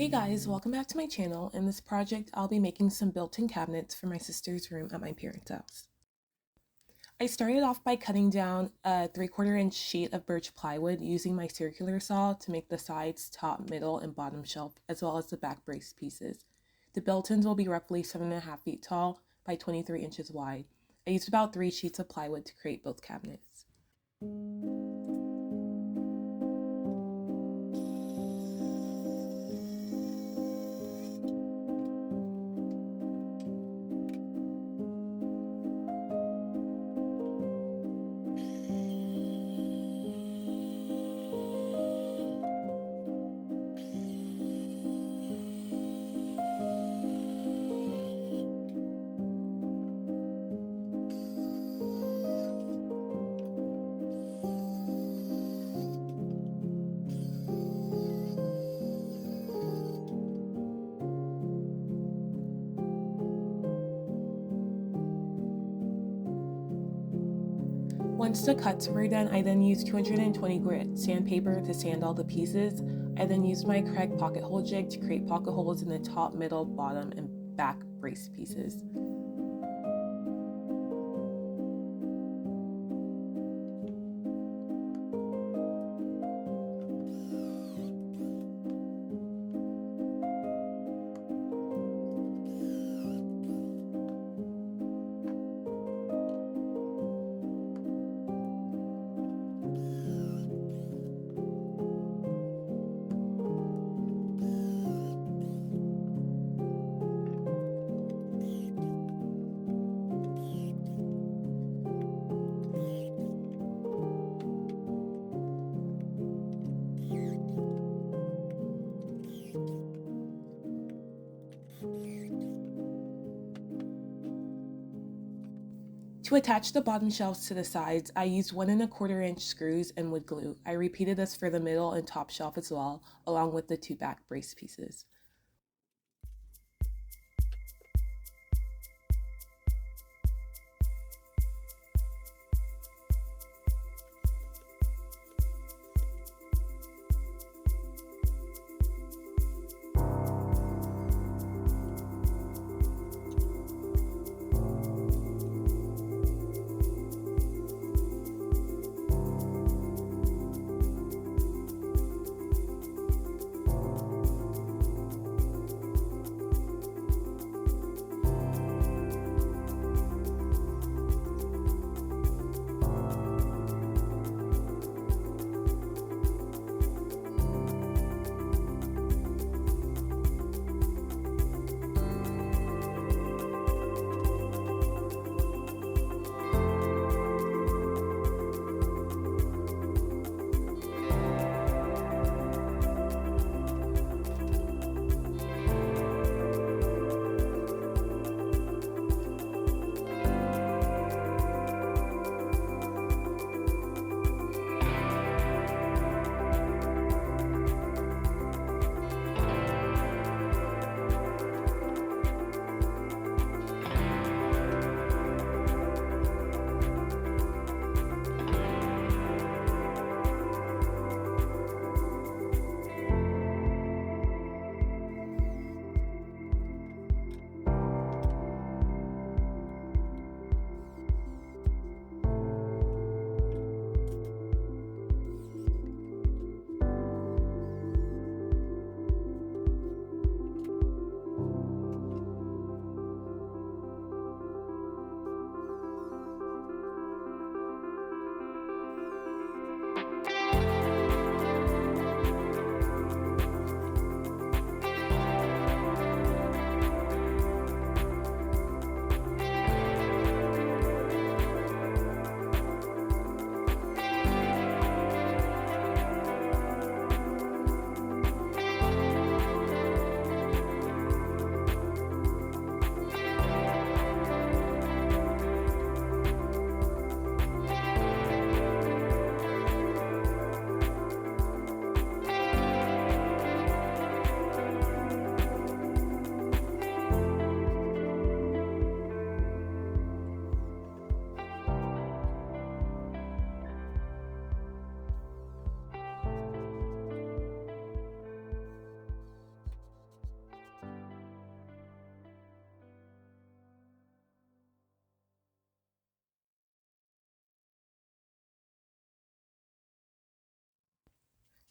Hey guys, welcome back to my channel. In this project, I'll be making some built-in cabinets for my sister's room at my parents' house. I started off by cutting down a 3/4 inch sheet of birch plywood using my circular saw to make the sides, top, middle, and bottom shelf, as well as the back brace pieces. The built-ins will be roughly 7.5 feet tall by 23 inches wide. I used about 3 sheets of plywood to create both cabinets. Once the cuts were done, I then used 220 grit sandpaper to sand all the pieces. I then used my Kreg pocket hole jig to create pocket holes in the top, middle, bottom, and back brace pieces. To attach the bottom shelves to the sides, I used 1¼ inch screws and wood glue. I repeated this for the middle and top shelf as well, along with the 2 back brace pieces.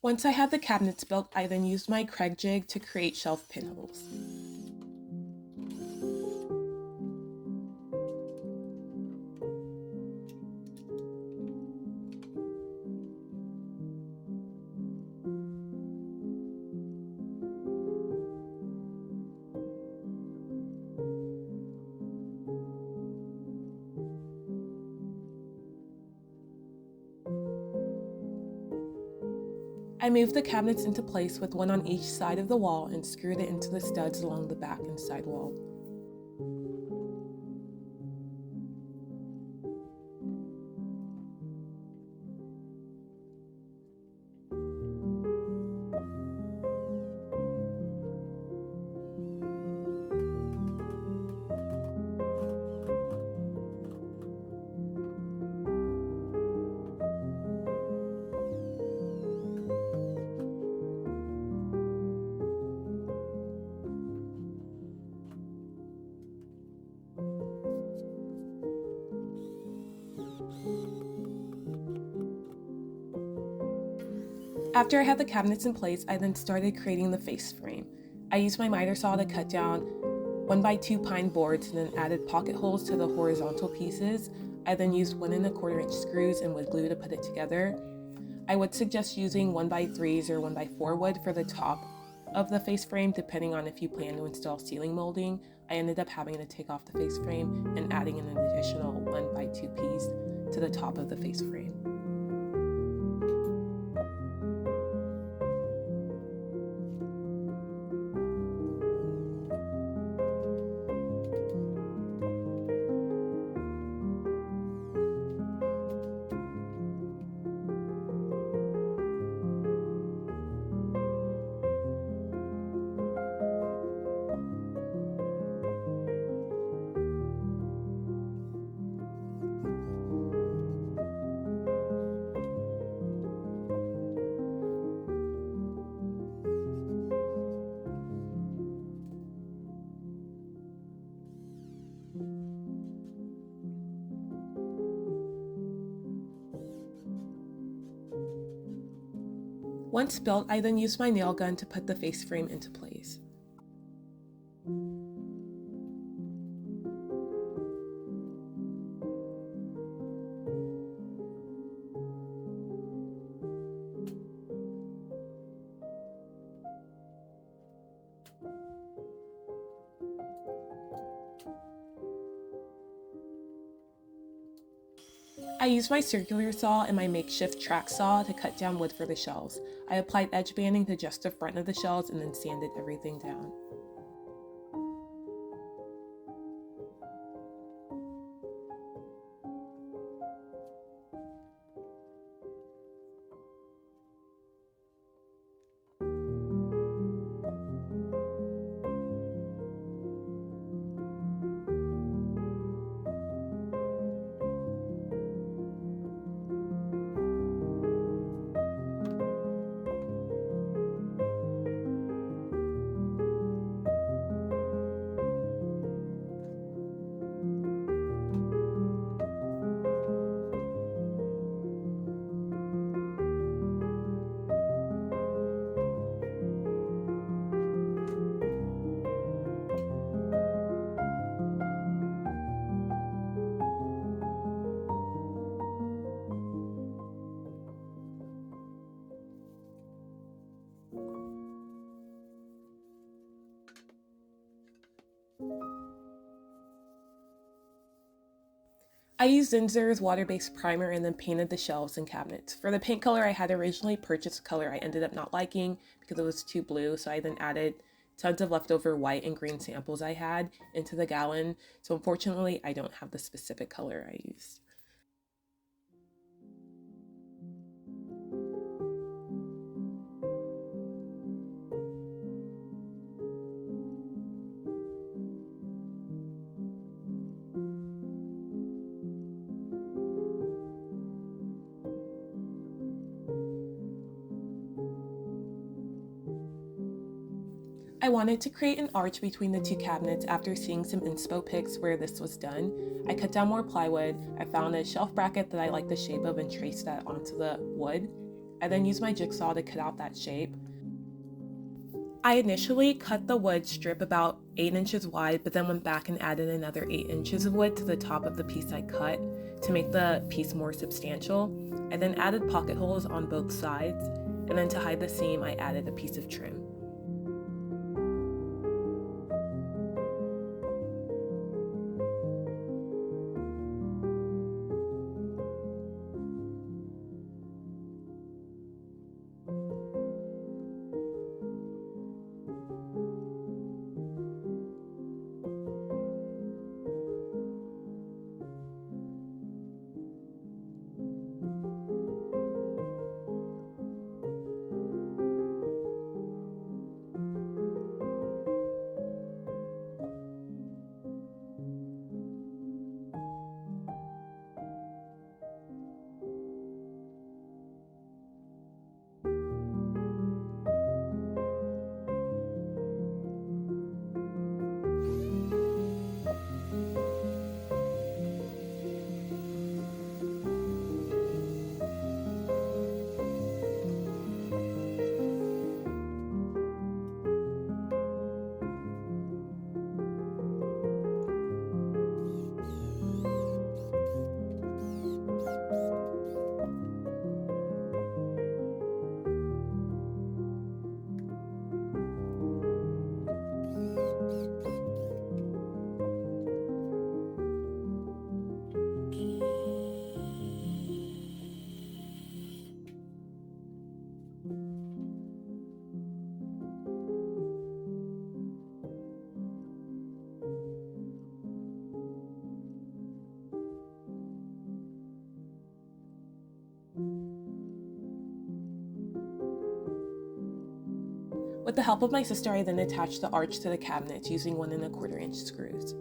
Once I had the cabinets built, I then used my Kreg jig to create shelf pinholes. I moved the cabinets into place with one on each side of the wall and screwed it into the studs along the back and side wall. After I had the cabinets in place, I then started creating the face frame. I used my miter saw to cut down 1x2 pine boards and then added pocket holes to the horizontal pieces. I then used 1 1/4 inch screws and wood glue to put it together. I would suggest using 1x3s or 1x4 wood for the top of the face frame, depending on if you plan to install ceiling molding. I ended up having to take off the face frame and adding an additional 1x2 piece to the top of the face frame. Once built, I then used my nail gun to put the face frame into place. I used my circular saw and my makeshift track saw to cut down wood for the shelves. I applied edge banding to just the front of the shelves and then sanded everything down. I used Zinsser's water-based primer and then painted the shelves and cabinets. For the paint color, I had originally purchased a color I ended up not liking because it was too blue, so I then added tons of leftover white and green samples I had into the gallon. So unfortunately, I don't have the specific color I used. I wanted to create an arch between the two cabinets after seeing some inspo pics where this was done. I cut down more plywood, I found a shelf bracket that I liked the shape of and traced that onto the wood. I then used my jigsaw to cut out that shape. I initially cut the wood strip about 8 inches wide, but then went back and added another 8 inches of wood to the top of the piece I cut to make the piece more substantial. I then added pocket holes on both sides, and then to hide the seam, I added a piece of trim. With the help of my sister, I then attached the arch to the cabinets using 1 1/4 inch screws.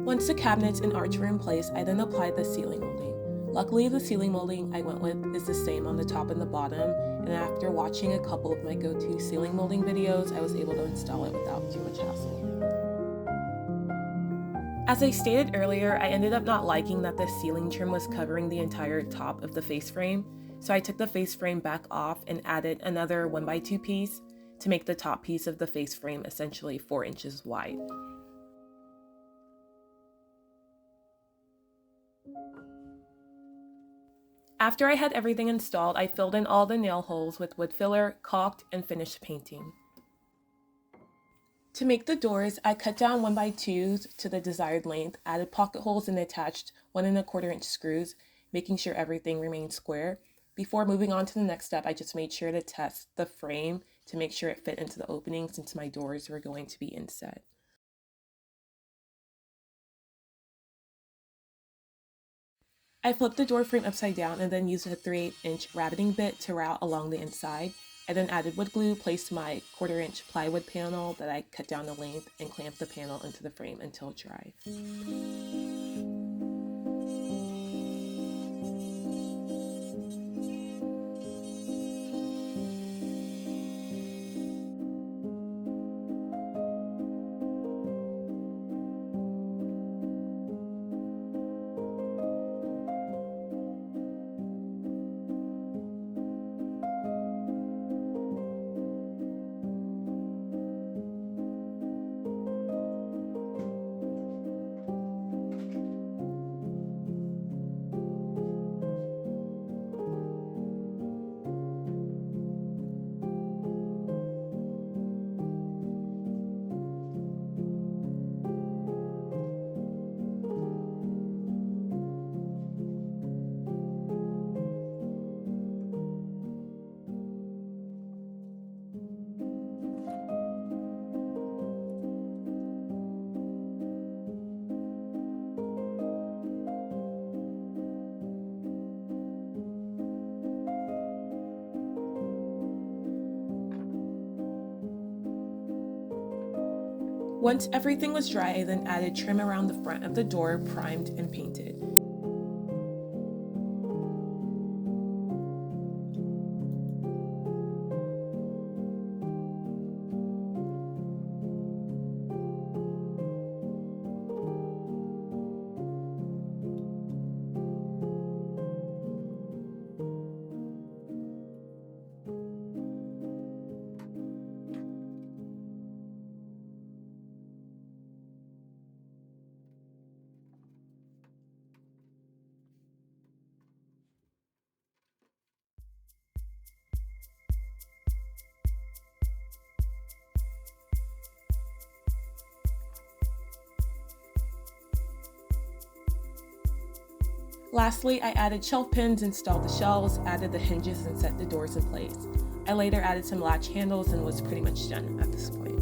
Once the cabinets and arch were in place, I then applied the ceiling molding. Luckily, the ceiling molding I went with is the same on the top and the bottom, and after watching a couple of my go-to ceiling molding videos, I was able to install it without too much hassle. As I stated earlier, I ended up not liking that the ceiling trim was covering the entire top of the face frame, so I took the face frame back off and added another 1x2 piece to make the top piece of the face frame essentially 4 inches wide. After I had everything installed, I filled in all the nail holes with wood filler, caulked, and finished painting. To make the doors, I cut down 1x2s to the desired length, added pocket holes and attached 1 1/4 inch screws, making sure everything remained square. Before moving on to the next step, I just made sure to test the frame to make sure it fit into the opening since my doors were going to be inset. I flipped the door frame upside down and then used a 3/8 inch rabbiting bit to route along the inside. I then added wood glue, placed my 1/4 inch plywood panel that I cut down the length, and clamped the panel into the frame until dry. Once everything was dry, I then added trim around the front of the door, primed and painted. Lastly, I added shelf pins, installed the shelves, added the hinges, and set the doors in place. I later added some latch handles and was pretty much done at this point.